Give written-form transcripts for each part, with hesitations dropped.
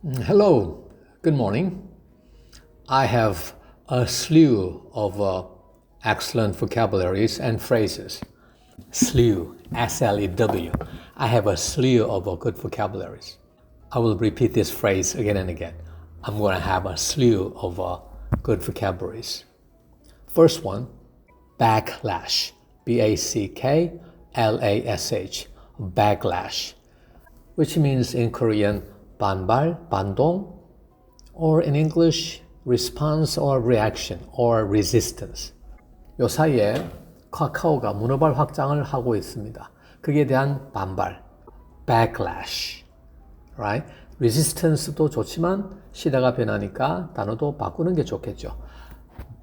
Hello, good morning. I have a slew of excellent vocabularies and phrases. Slew, S-L-E-W. I have a slew of good vocabularies. I will repeat this phrase again and again. I'm going to have a slew of good vocabularies. First one, backlash. B-A-C-K-L-A-S-H. Backlash, which means in Korean 반발, 반동, or in English response or reaction or resistance. 요 사이에 카카오가 문어발 확장을 하고 있습니다. 그에 대한 반발, backlash, right? resistance도 좋지만 시대가 변하니까 단어도 바꾸는 게 좋겠죠.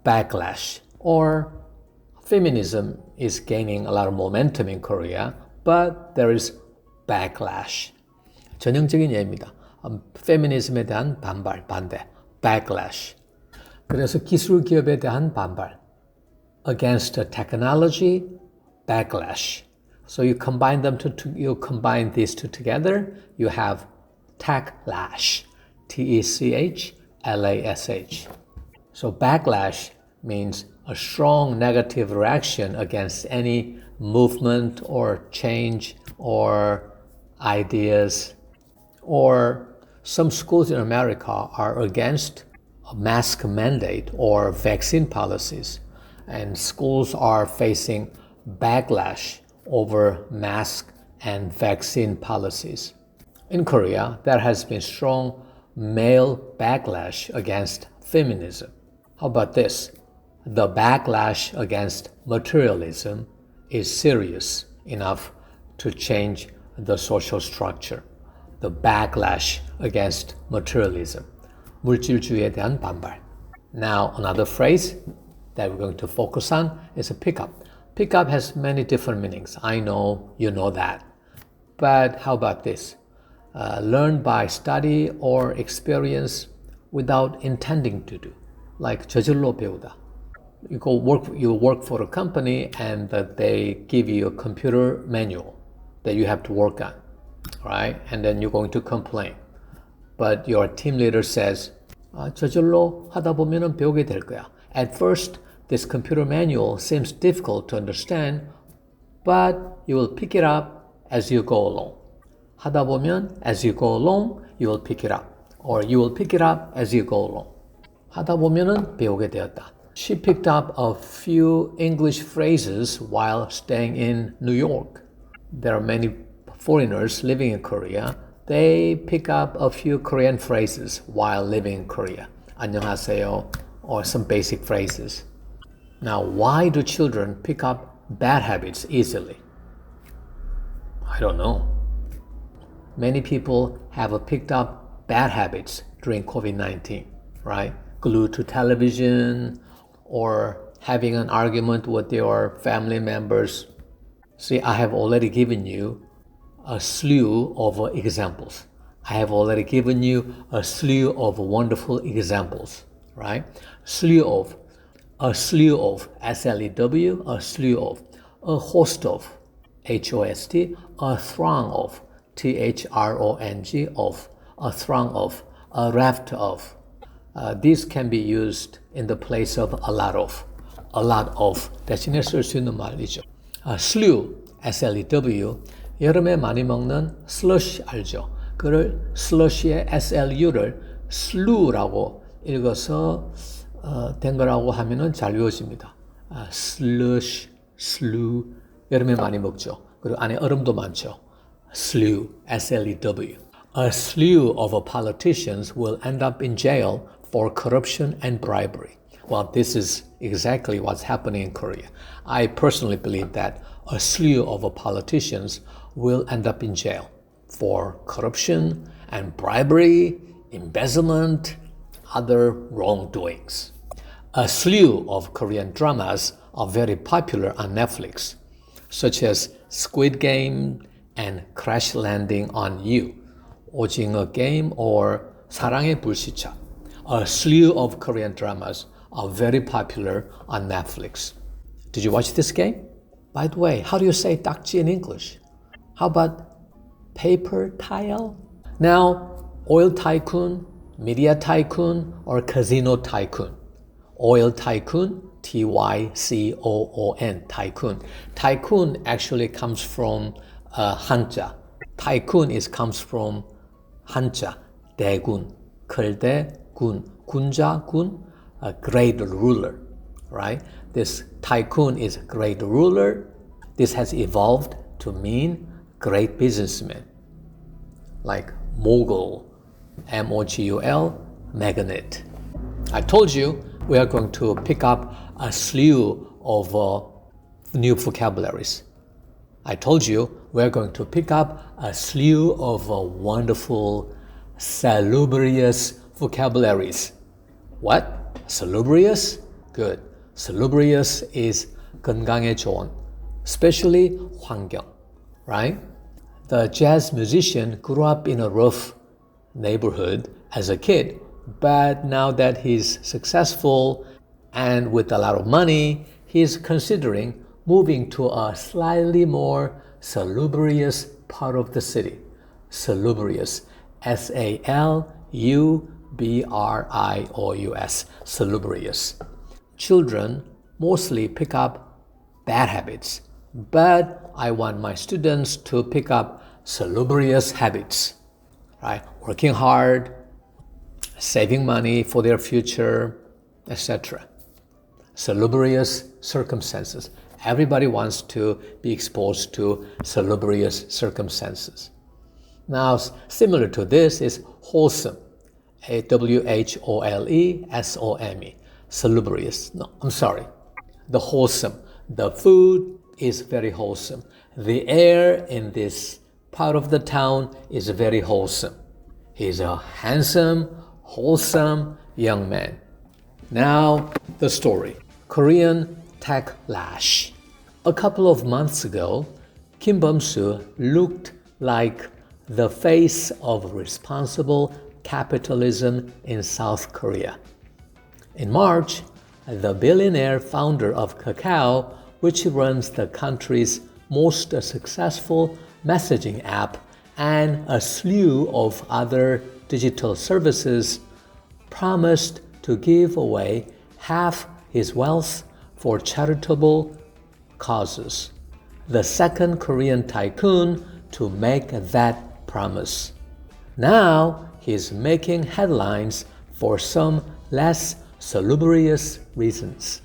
backlash, or feminism is gaining a lot of momentum in Korea, but there is backlash. 전형적인 예입니다. 페미니즘에 대한 반발, 반대, backlash. 그래서 기술 기업에 대한 반발, against technology, backlash. So you combine these two together, you have techlash, T-E-C-H-L-A-S-H. So backlash means a strong negative reaction against any movement or change or ideas. Or some schools in America are against a mask mandate or vaccine policies, and schools are facing backlash over mask and vaccine policies. In Korea, there has been strong male backlash against feminism. How about this? The backlash against materialism is serious enough to change the social structure. The backlash against materialism. 물질주의에 대한 반발. Now, another phrase that we're going to focus on is a pickup. Pickup has many different meanings. I know you know that. But how about this? Learn by study or experience without intending to do. Like 저절로 배우다. You work for a company and they give you a computer manual that you have to work on. Right? And then you're going to complain. But your team leader says, 저절로 하다 보면은 배우게 될 거야. At first, this computer manual seems difficult to understand, but you will pick it up as you go along. 하다 보면, as you go along, you will pick it up. Or you will pick it up as you go along. 하다 보면은 배우게 되었다. She picked up a few English phrases while staying in New York. There are many foreigners living in Korea, they pick up a few Korean phrases while living in Korea. 안녕하세요, or some basic phrases. Now, why do children pick up bad habits easily? I don't know. Many people have picked up bad habits during COVID-19, right? Glued to television or having an argument with their family members. See, I have already given you a slew of examples. I have already given you a slew of wonderful examples, right? A slew of, S-L-E-W, a slew of, a host of, H-O-S-T, a throng of, T-H-R-O-N-G, of, a throng of, a raft of. These can be used in the place of a lot of 대신에 쓸 수 있는 말이죠. slew, S-L-E-W, 여름에 많이 먹는 slush 알죠? 그를 slush의 SLU를 slew라고 읽어서 된 거라고 하면은 잘 외워집니다. slush, slew, 여름에 많이 먹죠. 그리고 안에 얼음도 많죠. slew, S-L-E-W. A slew of politicians will end up in jail for corruption and bribery. Well, this is exactly what's happening in Korea. I personally believe that a slew of politicians will end up in jail for corruption and bribery, embezzlement, other wrongdoings. A slew of Korean dramas are very popular on Netflix, such as Squid Game and Crash Landing on You, 오징어 게임 or 사랑의 불시착. A slew of Korean dramas are very popular on Netflix. Did you watch this game? By the way, how do you say 딱지 in English? How about paper tile? Now, Oil tycoon, media tycoon, or casino tycoon. Oil tycoon, Tycoon, tycoon. Tycoon actually comes from 한자. Tycoon comes from 한자, 대군, 클대, 군, 군자, 군, a great ruler, right? This tycoon is a great ruler. This has evolved to mean great businessman, like mogul, M-O-G-U-L, magnate. I told you we are going to pick up a slew of new vocabularies. I told you we are going to pick up a slew of wonderful, salubrious vocabularies. What? Salubrious? Good. Salubrious is 건강에 좋은, especially 환경, right? The jazz musician grew up in a rough neighborhood as a kid, but now that he's successful and with a lot of money, he's considering moving to a slightly more salubrious part of the city. Salubrious, S-A-L-U-B-R-I-O-U-S, salubrious. Children mostly pick up bad habits, but I want my students to pick up salubrious habits, right? Working hard, saving money for their future, etc. Salubrious circumstances. Everybody wants to be exposed to salubrious circumstances. Now, similar to this is wholesome, W-H-O-L-E-S-O-M-E, salubrious. No, I'm sorry, the wholesome. The food is very wholesome. The air in this part of the town is very wholesome. He's a handsome, wholesome young man. Now, the story. Korean backlash. A couple of months ago, Kim Bum-soo looked like the face of responsible capitalism in South Korea. In March, the billionaire founder of Kakao, which runs the country's most successful messaging app and a slew of other digital services, promised to give away half his wealth for charitable causes. The second Korean tycoon to make that promise. Now he's making headlines for some less salubrious reasons.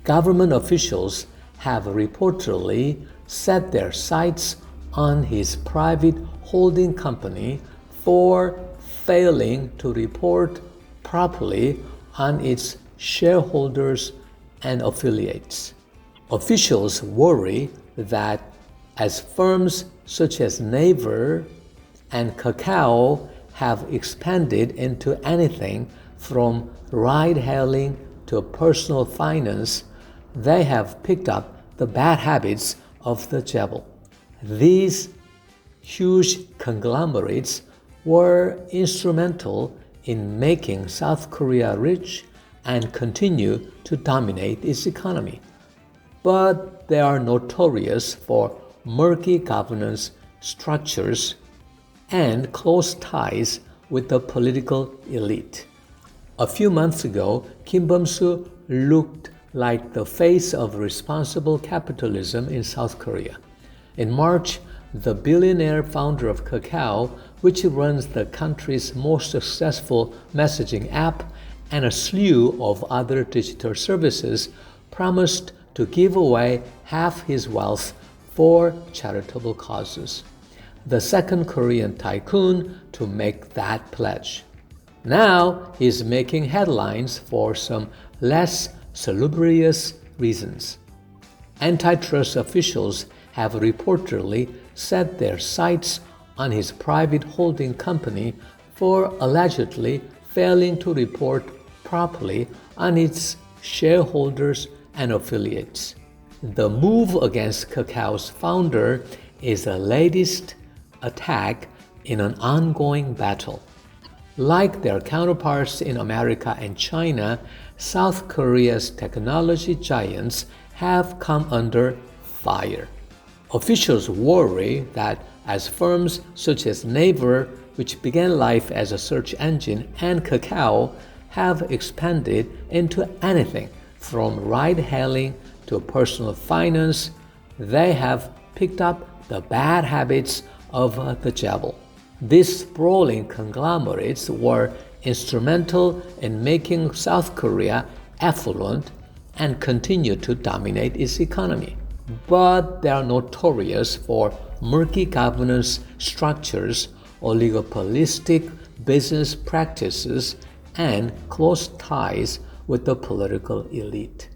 Government officials have reportedly set their sights on his private holding company for failing to report properly on its shareholders and affiliates. Officials worry that as firms such as Naver and Kakao have expanded into anything from ride-hailing to personal finance, they have picked up the bad habits of the chaebol. These huge conglomerates were instrumental in making South Korea rich and continue to dominate its economy. But they are notorious for murky governance structures and close ties with the political elite. A few months ago, Kim Bum-soo looked like the face of responsible capitalism in South Korea. In March, the billionaire founder of Kakao, which runs the country's most successful messaging app and a slew of other digital services, promised to give away half his wealth for charitable causes. The second Korean tycoon to make that pledge. Now he's making headlines for some less salubrious reasons. Antitrust officials have reportedly set their sights on his private holding company for allegedly failing to report properly on its shareholders and affiliates. The move against Kakao's founder is the latest attack in an ongoing battle. Like their counterparts in America and China, South Korea's technology giants have come under fire. Officials worry that as firms such as Naver which began life as a search engine, and Kakao have expanded into anything from ride-hailing to personal finance. They have picked up the bad habits of the devil. These sprawling conglomerates were instrumental in making South Korea affluent and continue to dominate its economy. But they are notorious for murky governance structures, oligopolistic business practices, and close ties with the political elite.